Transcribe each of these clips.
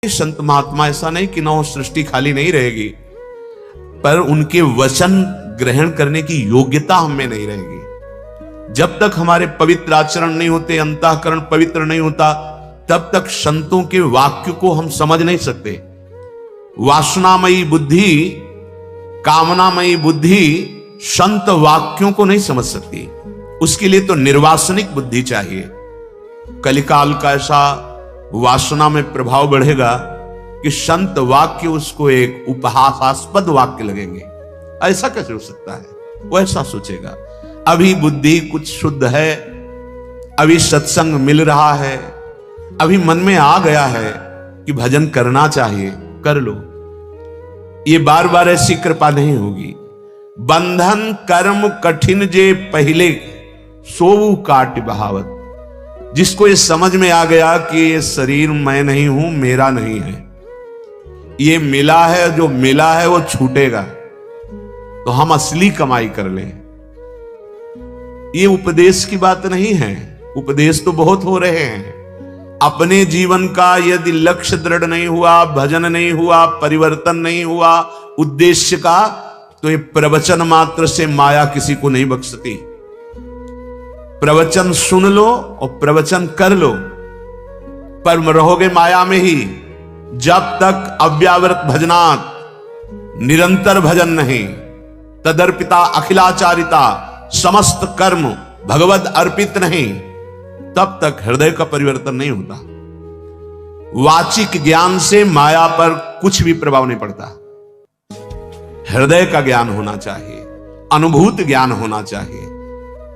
संत महात्मा ऐसा नहीं कि नौ सृष्टि खाली नहीं रहेगी, पर उनके वचन ग्रहण करने की योग्यता हमें नहीं रहेगी। जब तक हमारे पवित्र आचरण नहीं होते, अंतःकरण पवित्र नहीं होता, तब तक संतों के वाक्य को हम समझ नहीं सकते। वासनामयी बुद्धि, कामनामयी बुद्धि संत वाक्यों को नहीं समझ सकती। उसके लिए तो निर्वासनिक बुद्धि चाहिए। कलिकाल का ऐसा वासना में प्रभाव बढ़ेगा कि संत वाक्य उसको एक उपहासास्पद वाक्य लगेंगे। ऐसा कैसे हो सकता है? वो ऐसा सोचेगा। अभी बुद्धि कुछ शुद्ध है, अभी सत्संग मिल रहा है, अभी मन में आ गया है कि भजन करना चाहिए, कर लो। ये बार बार ऐसी कृपा नहीं होगी। बंधन कर्म कठिन जे पहले सोऊ काट बहावत। जिसको ये समझ में आ गया कि ये शरीर मैं नहीं हूं, मेरा नहीं है, ये मिला है, जो मिला है वो छूटेगा, तो हम असली कमाई कर लें। ये उपदेश की बात नहीं है। उपदेश तो बहुत हो रहे हैं। अपने जीवन का यदि लक्ष्य दृढ़ नहीं हुआ, भजन नहीं हुआ, परिवर्तन नहीं हुआ उद्देश्य का, तो ये प्रवचन मात्र से माया किसी को नहीं बख्शती। प्रवचन सुन लो और प्रवचन कर लो, पर रहोगे माया में ही। जब तक अव्यावृत भजनात्, निरंतर भजन नहीं, तदर्पिता अखिलाचारिता, समस्त कर्म भगवद अर्पित नहीं, तब तक हृदय का परिवर्तन नहीं होता। वाचिक ज्ञान से माया पर कुछ भी प्रभाव नहीं पड़ता। हृदय का ज्ञान होना चाहिए, अनुभूत ज्ञान होना चाहिए।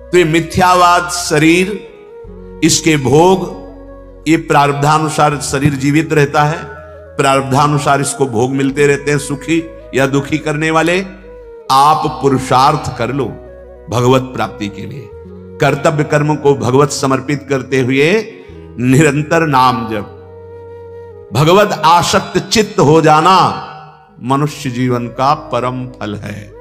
तो ये मिथ्यावाद शरीर, इसके भोग, ये प्रारब्धानुसार शरीर जीवित रहता है, प्रारब्धानुसार इसको भोग मिलते रहते हैं, सुखी या दुखी करने वाले। आप पुरुषार्थ कर लो भगवत प्राप्ति के लिए। कर्तव्य कर्म को भगवत समर्पित करते हुए निरंतर नाम जप, भगवत आसक्त चित्त हो जाना मनुष्य जीवन का परम फल है।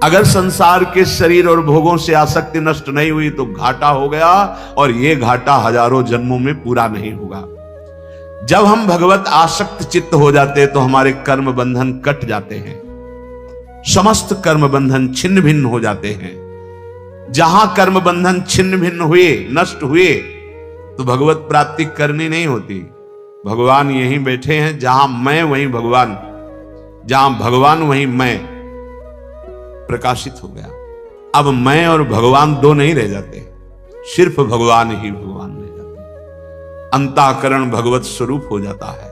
अगर संसार के शरीर और भोगों से आसक्ति नष्ट नहीं हुई तो घाटा हो गया, और यह घाटा हजारों जन्मों में पूरा नहीं होगा। जब हम भगवत आसक्त चित्त हो जाते हैं तो हमारे कर्म बंधन कट जाते हैं, समस्त कर्म बंधन छिन्न भिन्न हो जाते हैं। जहां कर्म बंधन छिन्न भिन्न हुए, नष्ट हुए, तो भगवत प्राप्ति करनी नहीं होती। भगवान यहीं बैठे हैं, जहां मैं वहीं भगवान, जहां भगवान वहीं मैं प्रकाशित हो गया। अब मैं और भगवान दो नहीं रह जाते, सिर्फ भगवान ही भगवान रह जाते। अंतःकरण भगवत स्वरूप हो जाता है।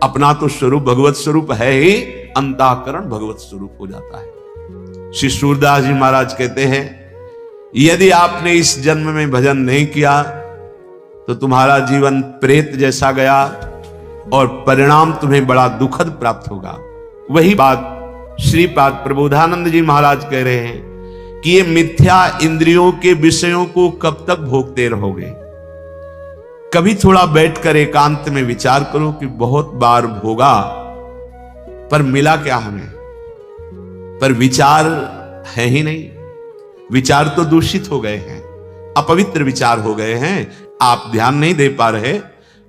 अपना तो स्वरूप भगवत स्वरूप है ही, अंतःकरण भगवत स्वरूप हो जाता है। श्री सूरदास जी महाराज कहते हैं, यदि आपने इस जन्म में भजन नहीं किया तो तुम्हारा जीवन प्रेत जैसा गया और परिणाम तुम्हें बड़ा दुखद प्राप्त होगा। वही बात श्रीपाद प्रबोधानंद जी महाराज कह रहे हैं कि ये मिथ्या इंद्रियों के विषयों को कब तक भोगते रहोगे। कभी थोड़ा बैठकर एकांत में विचार करो कि बहुत बार भोगा, पर मिला क्या हमें? पर विचार है ही नहीं। विचार तो दूषित हो गए हैं, अपवित्र विचार हो गए हैं। आप ध्यान नहीं दे पा रहे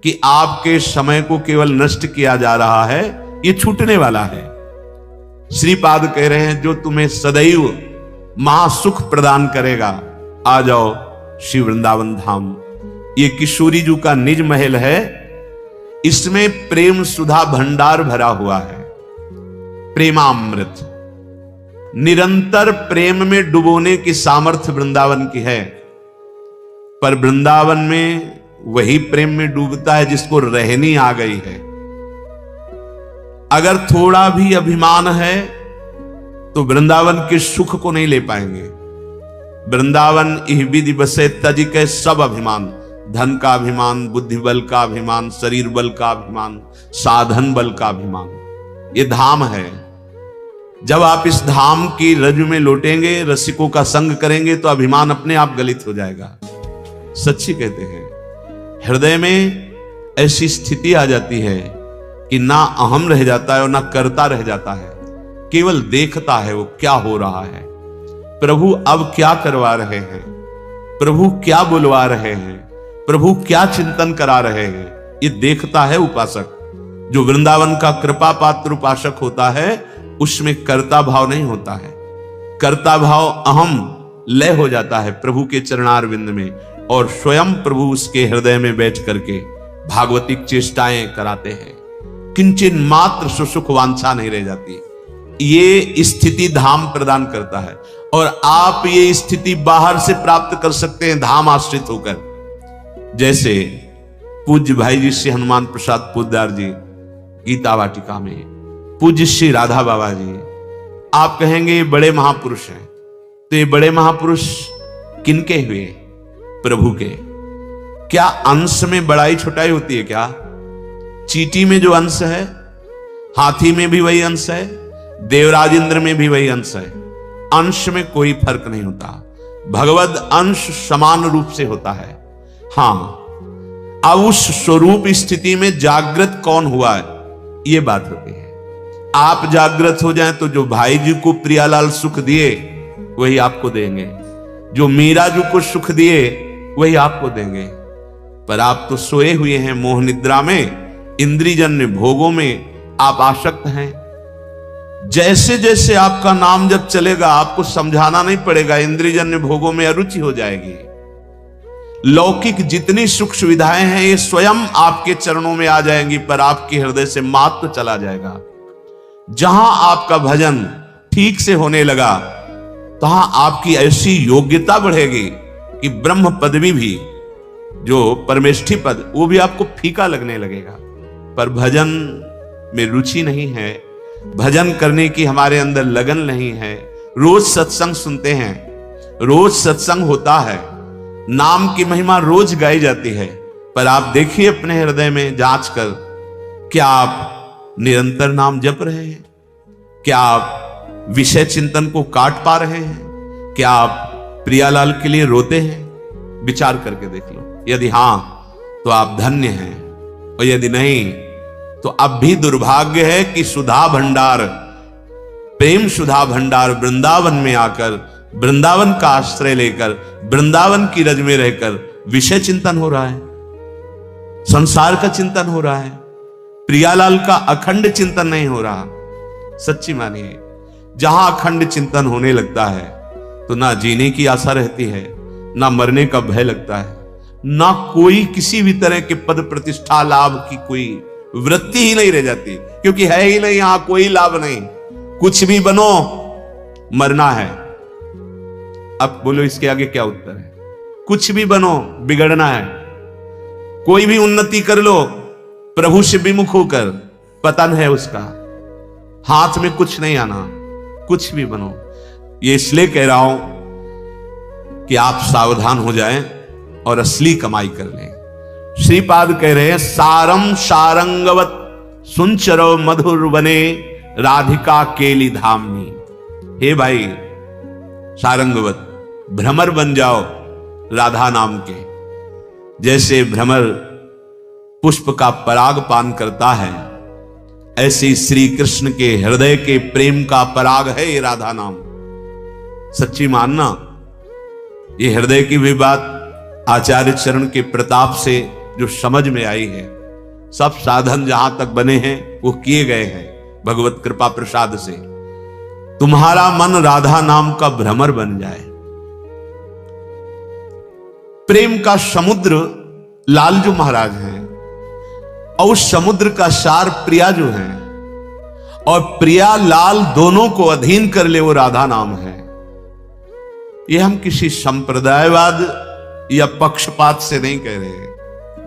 कि आपके समय को केवल नष्ट किया जा रहा है, ये छूटने वाला है। श्रीपाद कह रहे हैं, जो तुम्हें सदैव महासुख प्रदान करेगा, आ जाओ श्री वृंदावन धाम। ये किशोरी जी का निज महल है, इसमें प्रेम सुधा भंडार भरा हुआ है, प्रेमामृत। निरंतर प्रेम में डुबोने की सामर्थ्य वृंदावन की है, पर वृंदावन में वही प्रेम में डूबता है जिसको रहनी आ गई है। अगर थोड़ा भी अभिमान है तो वृंदावन के सुख को नहीं ले पाएंगे। वृंदावन इह विधि बसे तज के सब अभिमान, धन का अभिमान, बुद्धि बल का अभिमान, शरीर बल का अभिमान, साधन बल का अभिमान, ये धाम है। जब आप इस धाम की रज में लौटेंगे, रसिकों का संग करेंगे, तो अभिमान अपने आप गलित हो जाएगा। सच्ची कहते हैं, हृदय में ऐसी स्थिति आ जाती है कि ना अहम रह जाता है और ना करता रह जाता है, केवल देखता है वो क्या हो रहा है। प्रभु अब क्या करवा रहे हैं, प्रभु क्या बुलवा रहे हैं, प्रभु क्या चिंतन करा रहे हैं, ये देखता है उपासक। जो वृंदावन का कृपा पात्र उपासक होता है उसमें कर्ता भाव नहीं होता है। कर्ता भाव अहम लय हो जाता है प्रभु के चरणारविंद में, और स्वयं प्रभु उसके हृदय में बैठ करके भागवतिक चेष्टाएं कराते हैं। किंचित मात्र सुसुख वांछा नहीं रह जाती। ये स्थिति धाम प्रदान करता है, और आप ये स्थिति बाहर से प्राप्त कर सकते हैं धाम आश्रित होकर। जैसे पूज्य भाई जी श्री हनुमान प्रसाद पोद्दार जी गीता वाटिका में, पूज्य श्री राधा बाबा जी, आप कहेंगे ये बड़े महापुरुष हैं, तो ये बड़े महापुरुष किनके हुए? प्रभु के। क्या अंश में बड़ाई छोटाई होती है क्या? चींटी में जो अंश है, हाथी में भी वही अंश है, देवराज इंद्र में भी वही अंश है। अंश में कोई फर्क नहीं होता, भगवद अंश समान रूप से होता है। हां, अब उस स्वरूप स्थिति में जागृत कौन हुआ है, ये बात होती है। आप जागृत हो जाएं तो जो भाई जी को प्रियालाल सुख दिए वही आपको देंगे, जो मीरा जी को सुख दिए वही आपको देंगे। पर आप तो सोए हुए हैं मोह निद्रा में, इंद्रियजन्य भोगों में आप आसक्त हैं। जैसे जैसे आपका नाम जब चलेगा आपको समझाना नहीं पड़ेगा, इंद्रियजन्य भोगों में अरुचि हो जाएगी। लौकिक जितनी सुख सुविधाएं हैं ये स्वयं आपके चरणों में आ जाएंगी, पर आपके हृदय से मात्र चला जाएगा। जहां आपका भजन ठीक से होने लगा तहां आपकी ऐसी योग्यता बढ़ेगी कि ब्रह्म पदवी भी, जो परमेष्ठी पद, वो भी आपको फीका लगने लगेगा। पर भजन में रुचि नहीं है, भजन करने की हमारे अंदर लगन नहीं है। रोज सत्संग सुनते हैं, रोज सत्संग होता है, नाम की महिमा रोज गाई जाती है, पर आप देखिए अपने हृदय में जांच कर, क्या आप निरंतर नाम जप रहे हैं? क्या आप विषय चिंतन को काट पा रहे हैं? क्या आप प्रियालाल के लिए रोते हैं? विचार करके देख लो। यदि हां तो आप धन्य हैं, और यदि नहीं तो अब भी दुर्भाग्य है कि सुधा भंडार, प्रेम सुधा भंडार वृंदावन में आकर, वृंदावन का आश्रय लेकर, वृंदावन की रज में रहकर विषय चिंतन हो रहा है, संसार का चिंतन हो रहा है, प्रियालाल का अखंड चिंतन नहीं हो रहा। सच्ची मानिए, जहां अखंड चिंतन होने लगता है तो ना जीने की आशा रहती है, ना मरने का भय लगता है, ना कोई किसी भी तरह के पद प्रतिष्ठा लाभ की कोई वृत्ति ही नहीं रह जाती, क्योंकि है ही नहीं, यहां कोई लाभ नहीं। कुछ भी बनो, मरना है। अब बोलो इसके आगे क्या उत्तर है? कुछ भी बनो, बिगड़ना है। कोई भी उन्नति कर लो, प्रभु से विमुख होकर, पतन है उसका। हाथ में कुछ नहीं आना, कुछ भी बनो। ये इसलिए कह रहा हूं कि आप सावधान हो जाएं और असली कमाई कर लें। श्रीपाद कह रहे हैं, सारम सारंगवत सुंचरो मधुर बने राधिका केली धामनी। हे भाई सारंगवत, भ्रमर बन जाओ राधा नाम के। जैसे भ्रमर पुष्प का पराग पान करता है, ऐसे श्री कृष्ण के हृदय के प्रेम का पराग है ये राधा नाम। सच्ची मानना, ये हृदय की भी बात आचार्य चरण के प्रताप से जो समझ में आई है, सब साधन जहां तक बने हैं वो किए गए हैं भगवत कृपा प्रसाद से। तुम्हारा मन राधा नाम का भ्रमर बन जाए। प्रेम का समुद्र लालजू महाराज हैं, और उस समुद्र का सार प्रिया जो है, और प्रिया लाल दोनों को अधीन कर ले वो राधा नाम है। ये हम किसी संप्रदायवाद या पक्षपात से नहीं कह रहे,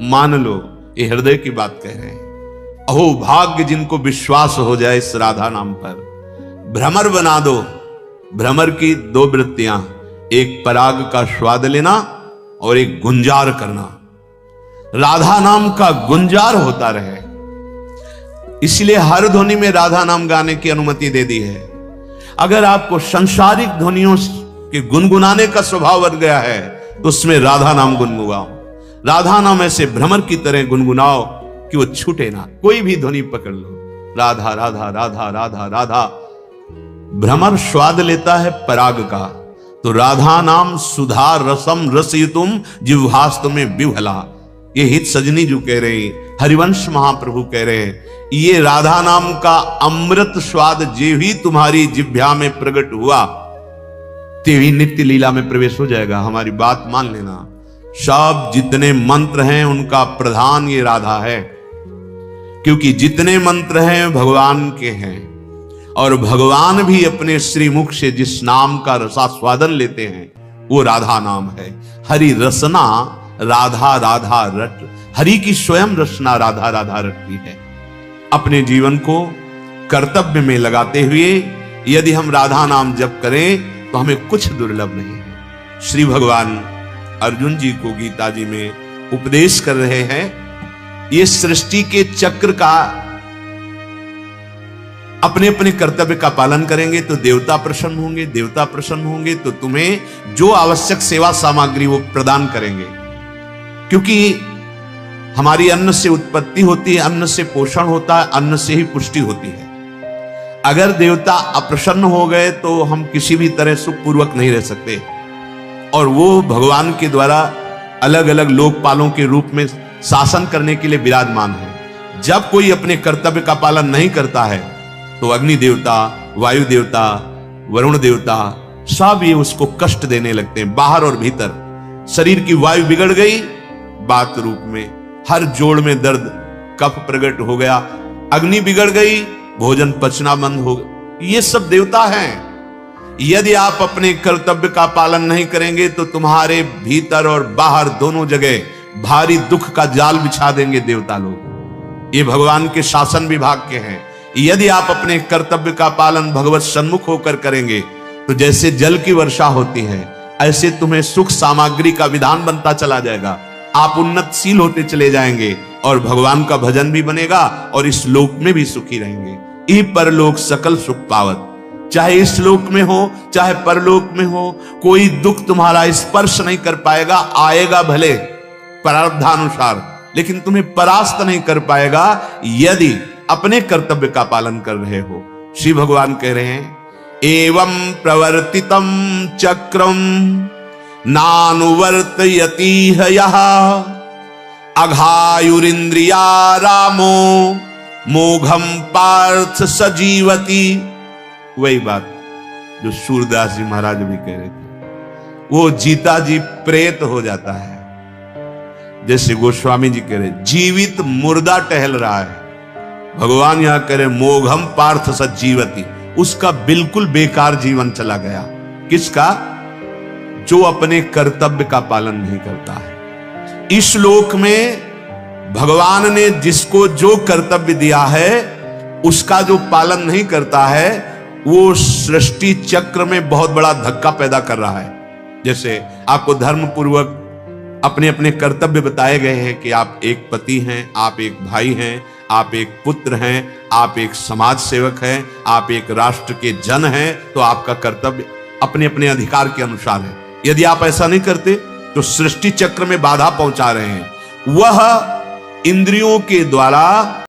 मान लो ये हृदय की बात कह रहे हैं। अहो भाग्य जिनको विश्वास हो जाए इस राधा नाम पर। भ्रमर बना दो। भ्रमर की दो वृत्तियां, एक पराग का स्वाद लेना और एक गुंजार करना। राधा नाम का गुंजार होता रहे, इसलिए हर ध्वनि में राधा नाम गाने की अनुमति दे दी है। अगर आपको संसारिक ध्वनियों के गुनगुनाने का स्वभाव बन गया है तो उसमें राधा नाम गुनगुनाओ। राधा नाम ऐसे भ्रमर की तरह गुनगुनाओ कि वो छूटे ना। कोई भी ध्वनि पकड़ लो, राधा राधा राधा राधा राधा। भ्रमर स्वाद लेता है पराग का, तो राधा नाम सुधा रसम रसयुतुम जिह्वास्तु में विभला। ये हित सजनी जो कह रहे हैं, हरिवंश महाप्रभु कह रहे हैं, ये राधा नाम का अमृत स्वाद जे भी तुम्हारी जिह्वा में प्रकट हुआ तेवी नित्य लीला में प्रवेश हो जाएगा। हमारी बात मान लेना, सब जितने मंत्र हैं उनका प्रधान ये राधा है, क्योंकि जितने मंत्र हैं भगवान के हैं, और भगवान भी अपने श्रीमुख से जिस नाम का रसास्वादन लेते हैं वो राधा नाम है। हरि रसना राधा राधा रट, हरि की स्वयं रचना राधा राधा रटती है। अपने जीवन को कर्तव्य में लगाते हुए यदि हम राधा नाम जप करें तो हमें कुछ दुर्लभ नहीं है। श्री भगवान अर्जुन जी को गीता जी में उपदेश कर रहे हैं, ये सृष्टि के चक्र का अपने अपने कर्तव्य का पालन करेंगे तो देवता प्रसन्न होंगे, देवता प्रसन्न होंगे तो तुम्हें जो आवश्यक सेवा सामग्री वो प्रदान करेंगे, क्योंकि हमारी अन्न से उत्पत्ति होती है, अन्न से पोषण होता है, अन्न से ही पुष्टि होती है। अगर देवता अप्रसन्न हो गए तो हम किसी भी तरह सुखपूर्वक नहीं रह सकते, और वो भगवान के द्वारा अलग अलग लोकपालों के रूप में शासन करने के लिए विराजमान है। जब कोई अपने कर्तव्य का पालन नहीं करता है तो अग्नि देवता, वायु देवता, वरुण देवता सब ये उसको कष्ट देने लगते हैं, बाहर और भीतर। शरीर की वायु बिगड़ गई, बात रूप में हर जोड़ में दर्द, कफ प्रकट हो गया, अग्नि बिगड़ गई, भोजन पचना बंद हो गया, ये सब देवता हैं। यदि आप अपने कर्तव्य का पालन नहीं करेंगे तो तुम्हारे भीतर और बाहर दोनों जगह भारी दुख का जाल बिछा देंगे देवता लोग। ये भगवान के शासन विभाग के हैं। यदि आप अपने कर्तव्य का पालन भगवत सन्मुख होकर करेंगे तो जैसे जल की वर्षा होती है ऐसे तुम्हें सुख सामग्री का विधान बनता चला जाएगा, आप उन्नतशील होते चले जाएंगे और भगवान का भजन भी बनेगा और इस लोक में भी सुखी रहेंगे। ई परलोक सकल सुख पावत, चाहे इस लोक में हो चाहे परलोक में हो, कोई दुख तुम्हारा स्पर्श नहीं कर पाएगा। आएगा भले प्रारब्धानुसार, लेकिन तुम्हें परास्त नहीं कर पाएगा यदि अपने कर्तव्य का पालन कर रहे हो। श्री भगवान कह रहे हैं, एवं प्रवर्तितम चक्रम नानुवर्तयति यः अघायुरिंद्रिया रामो मोघम पार्थ सजीवति। वही बात जो सूरदास जी महाराज भी कह रहे थे, वो जीता जी प्रेत हो जाता है। जैसे गोस्वामी जी कह रहे जीवित मुर्दा टहल रहा है, भगवान यहां कह रहे मोघम पार्थ सजीवति, उसका बिल्कुल बेकार जीवन चला गया। किसका? जो अपने कर्तव्य का पालन नहीं करता है। इस लोक में भगवान ने जिसको जो कर्तव्य दिया है उसका जो पालन नहीं करता है वो सृष्टि चक्र में बहुत बड़ा धक्का पैदा कर रहा है। जैसे आपको धर्म पूर्वक अपने अपने कर्तव्य बताए गए हैं कि आप एक पति हैं, आप एक भाई हैं, आप एक पुत्र हैं, आप एक समाज सेवक हैं, आप एक राष्ट्र के जन हैं, तो आपका कर्तव्य अपने अपने अधिकार के अनुसार है। यदि आप ऐसा नहीं करते तो सृष्टि चक्र में बाधा पहुंचा रहे हैं। वह इंद्रियों के द्वारा